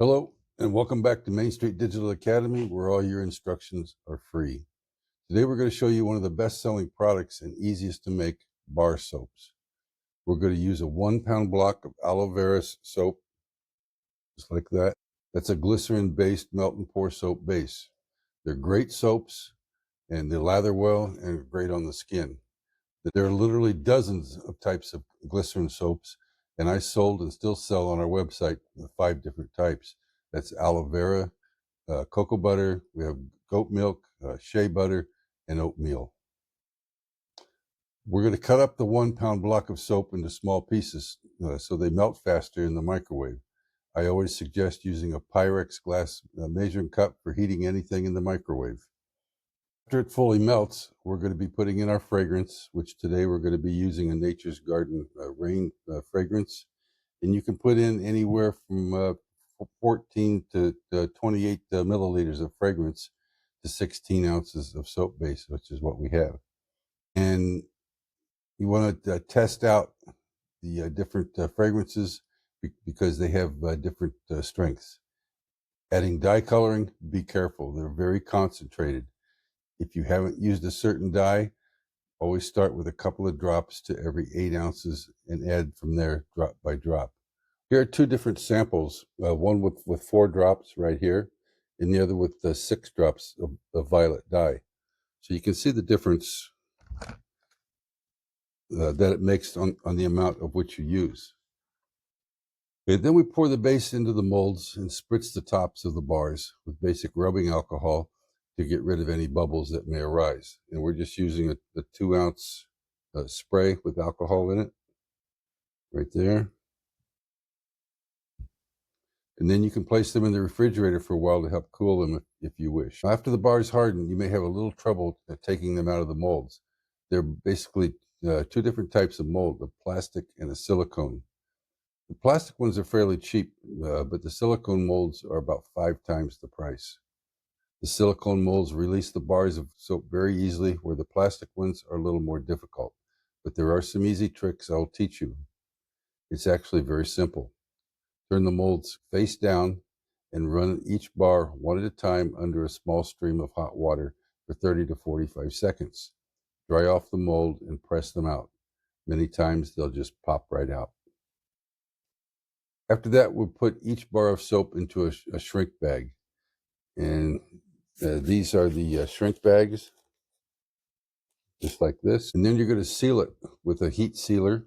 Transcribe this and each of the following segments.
Hello, and welcome back to Main Street Digital Academy, where all your instructions are free. Today we're going to show you one of the best-selling products and easiest to make bar soaps. We're going to use a 1-pound block of aloe vera soap, just like that. That's a glycerin-based melt and pour soap base. They're great soaps, and they lather well and are great on the skin. There are literally dozens of types of glycerin soaps, and I sold and still sell on our website 5 different types. That's aloe vera, cocoa butter, we have goat milk, shea butter, and oatmeal. We're going to cut up the 1-pound block of soap into small pieces so they melt faster in the microwave. I always suggest using a Pyrex glass measuring cup for heating anything in the microwave. After it fully melts, we're going to be putting in our fragrance, which today we're going to be using a Nature's Garden Rain fragrance. And you can put in anywhere from 14 to 28 milliliters of fragrance to 16 ounces of soap base, which is what we have. And you want to test out the different fragrances because they have different strengths. Adding dye coloring, be careful. They're very concentrated. If you haven't used a certain dye, always start with a couple of drops to every 8 ounces and add from there drop by drop. Here are 2 different samples, one with 4 drops right here, and the other with 6 drops of violet dye. So you can see the difference that it makes on the amount of which you use. And then we pour the base into the molds and spritz the tops of the bars with basic rubbing alcohol to get rid of any bubbles that may arise. And we're just using a 2-ounce spray with alcohol in it, right there. And then you can place them in the refrigerator for a while to help cool them if you wish. After the bars harden, you may have a little trouble taking them out of the molds. They're basically 2 different types of mold, a plastic and a silicone. The plastic ones are fairly cheap, but the silicone molds are about 5 times the price. The silicone molds release the bars of soap very easily, where the plastic ones are a little more difficult. But there are some easy tricks I'll teach you. It's actually very simple. Turn the molds face down and run each bar one at a time under a small stream of hot water for 30 to 45 seconds. Dry off the mold and press them out. Many times they'll just pop right out. After that, we'll put each bar of soap into a shrink bag. And these are the shrink bags, just like this. And then you're going to seal it with a heat sealer,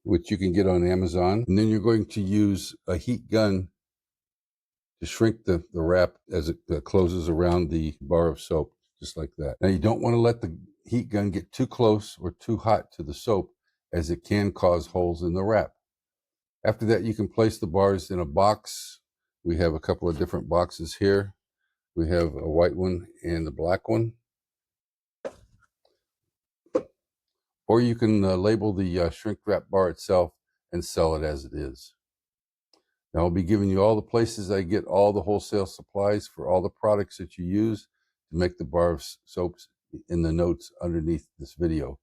which you can get on Amazon. And then you're going to use a heat gun to shrink the wrap as it closes around the bar of soap, just like that. Now, you don't want to let the heat gun get too close or too hot to the soap, as it can cause holes in the wrap. After that, you can place the bars in a box. We have a couple of different boxes here. We have a white one and a black one. Or you can label the shrink wrap bar itself and sell it as it is. Now, I'll be giving you all the places I get all the wholesale supplies for all the products that you use to make the bar of soaps in the notes underneath this video.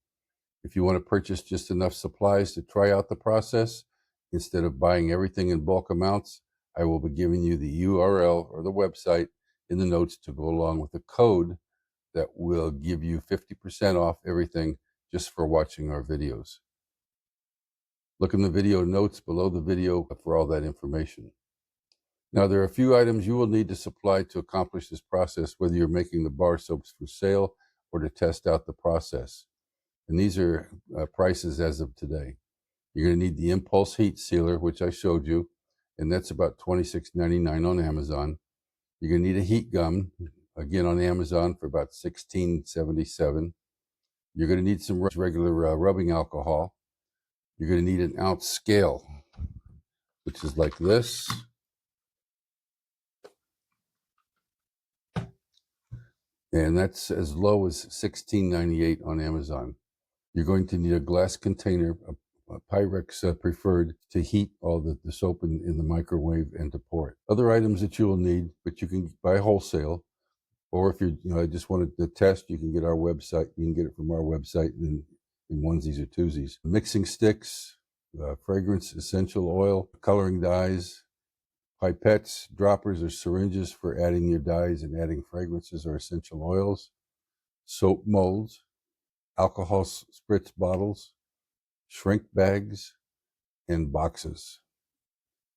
If you want to purchase just enough supplies to try out the process, instead of buying everything in bulk amounts, I will be giving you the URL or the website in the notes to go along with a code that will give you 50% off everything just for watching our videos. Look in the video notes below the video for all that information. Now, there are a few items you will need to supply to accomplish this process, whether you're making the bar soaps for sale or to test out the process. And these are prices as of today. You're going to need the impulse heat sealer, which I showed you, and that's about $26.99 on Amazon. You're going to need a heat gun, again on Amazon for about $16.77. You're going to need some regular rubbing alcohol. You're going to need an ounce scale, which is like this. And that's as low as $16.98 on Amazon. You're going to need a glass container, a Pyrex preferred, to heat all the soap in the microwave and to pour it. Other items that you will need, but you can buy wholesale, or if you just wanted to test, you can get our website. You can get it from our website in onesies or twosies. Mixing sticks, fragrance, essential oil, coloring dyes, pipettes, droppers, or syringes for adding your dyes and adding fragrances or essential oils, soap molds, alcohol spritz bottles, shrink bags, and boxes.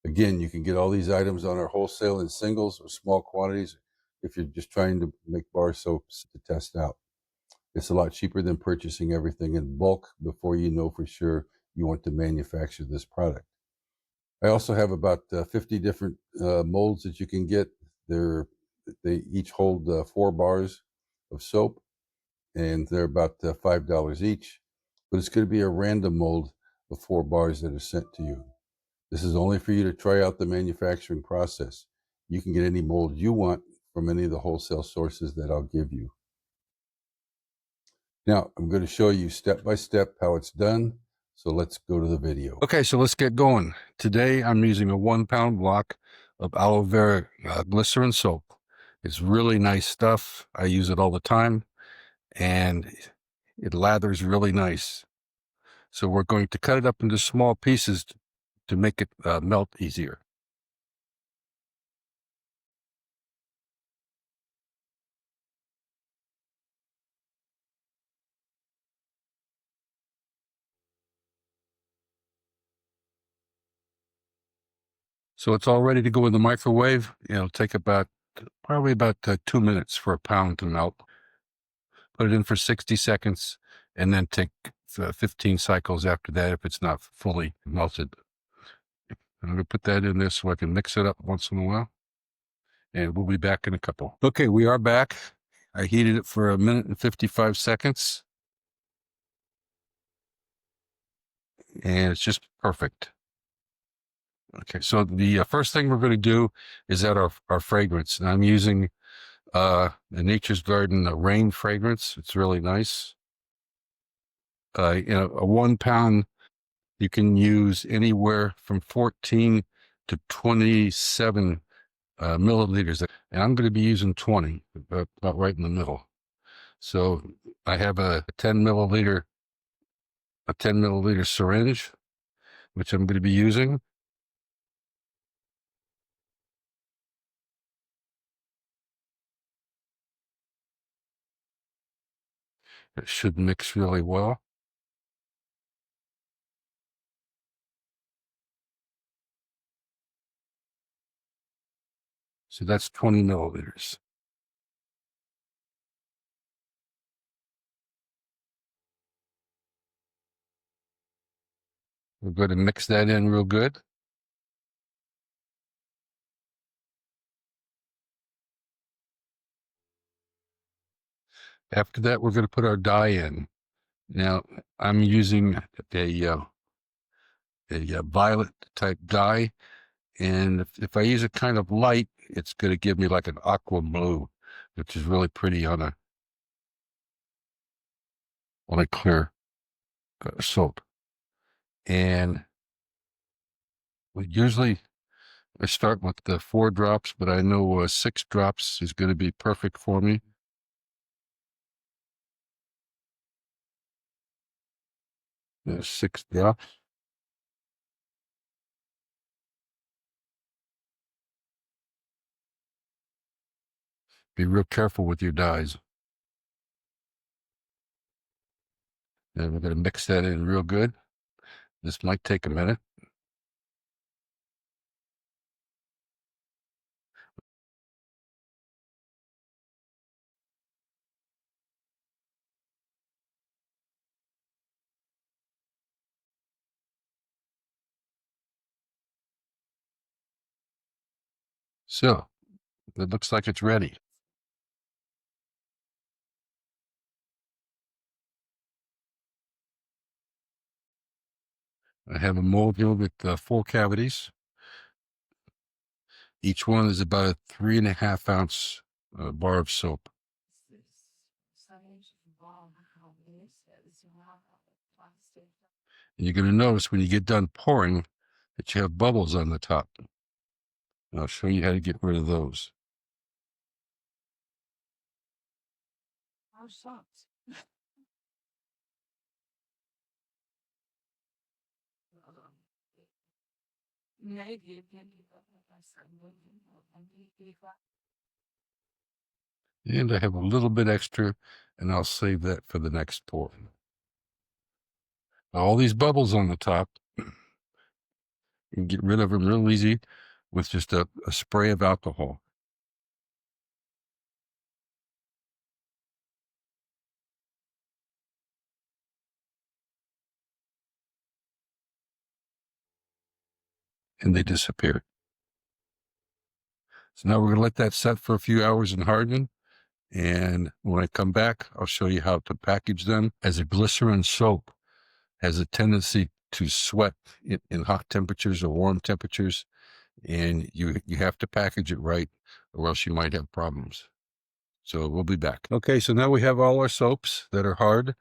Again, you can get all these items on our wholesale in singles or small quantities if you're just trying to make bar soaps to test out. It's a lot cheaper than purchasing everything in bulk before you know for sure you want to manufacture this product. I also have about 50 different molds that you can get. They each hold 4 bars of soap, and they're about $5 each. But it's going to be a random mold of 4 bars that are sent to you. This is only for you to try out the manufacturing process. You can get any mold you want from any of the wholesale sources that I'll give you. Now, I'm going to show you step by step how it's done. So let's go to the video. Okay, so let's get going. Today, I'm using a 1-pound block of Aloe Vera Glycerin soap. It's really nice stuff. I use it all the time, and it lathers really nice. So we're going to cut it up into small pieces to make it melt easier. So it's all ready to go in the microwave. It'll take probably about 2 minutes for a pound to melt. Put it in for 60 seconds and then take 15 cycles after that if it's not fully melted. I'm going to put that in there so I can mix it up once in a while. And we'll be back in a couple. Okay, we are back. I heated it for 1 minute and 55 seconds. And it's just perfect. Okay, so the first thing we're going to do is add our fragrance. And I'm using the Nature's Garden Rain fragrance. It's really nice. A 1 pound, you can use anywhere from 14 to 27 milliliters. And I'm going to be using 20, about right in the middle. So I have a 10 milliliter syringe, which I'm going to be using. It should mix really well. So that's 20 milliliters. We're going to mix that in real good. After that, we're going to put our dye in. Now, I'm using a violet type dye, and if I use it kind of light, it's going to give me like an aqua blue, which is really pretty on a clear soap. And usually I start with the 4 drops, but I know 6 drops is going to be perfect for me. There's 6 drops. Be real careful with your dyes. And we're going to mix that in real good. This might take a minute. So it looks like it's ready. I have a mold here with 4 cavities. Each one is about a 3.5 ounce bar of soap. And you're going to notice when you get done pouring that you have bubbles on the top. And I'll show you how to get rid of those. And I have a little bit extra, and I'll save that for the next pour. All these bubbles on the top, you can get rid of them real easy with just a spray of alcohol. And they disappear. So now we're going to let that set for a few hours and harden. And when I come back, I'll show you how to package them. As a glycerin soap has a tendency to sweat in hot temperatures or warm temperatures, and you have to package it right, or else you might have problems. So we'll be back. Okay, so now we have all our soaps that are hard.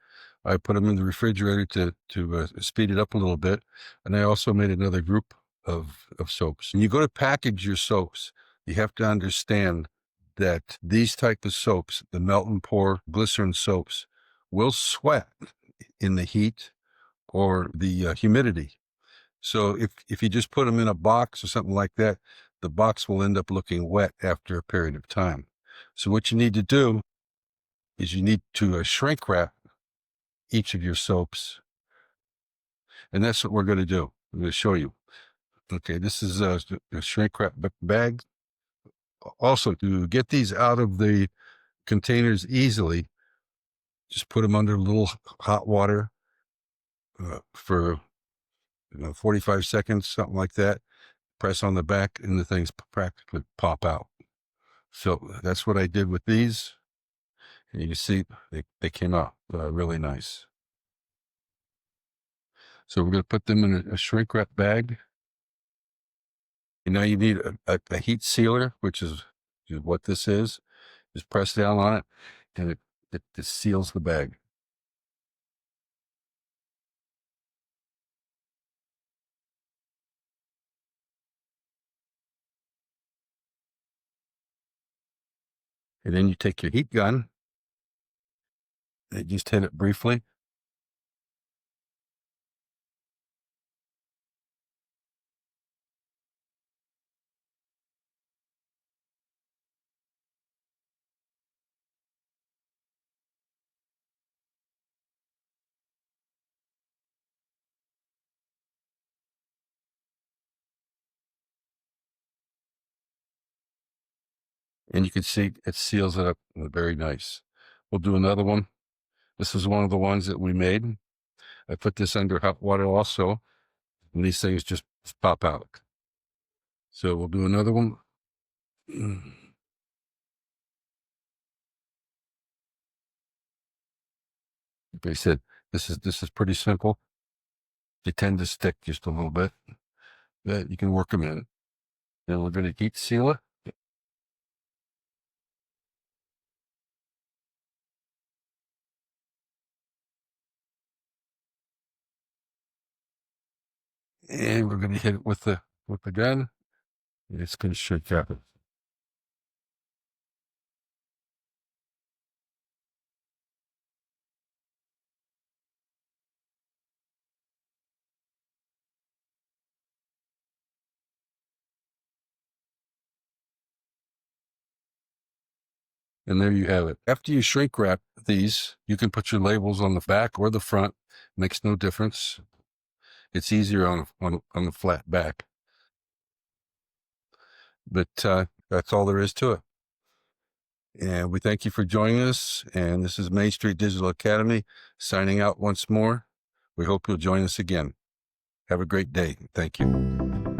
I put them in the refrigerator to speed it up a little bit, and I also made another group of soaps. When you go to package your soaps, you have to understand that these type of soaps, the melt and pour glycerin soaps, will sweat in the heat or the humidity. So if you just put them in a box or something like that, the box will end up looking wet after a period of time. So what you need to do is you need to shrink wrap each of your soaps. And that's what we're going to do. I'm going to show you. Okay, this is a shrink wrap bag. Also, to get these out of the containers easily, just put them under a little hot water for 45 seconds, something like that. Press on the back and the things practically pop out. So that's what I did with these. And you can see they came out really nice. So we're going to put them in a shrink wrap bag. And now you need a heat sealer, which is what this is. Just press down on it, and it seals the bag. And then you take your heat gun and just hit it briefly. And you can see it seals it up very nice. We'll do another one. This is one of the ones that we made. I put this under hot water also, and these things just pop out. So we'll do another one. Like I said, this is pretty simple. They tend to stick just a little bit, but you can work them in. Then we're going to heat seal it. And we're going to hit it with the gun. And it's going to shake out. And there you have it. After you shrink wrap these, you can put your labels on the back or the front. Makes no difference. It's easier on the flat back. But that's all there is to it. And we thank you for joining us. And this is Main Street Digital Academy signing out once more. We hope you'll join us again. Have a great day. Thank you.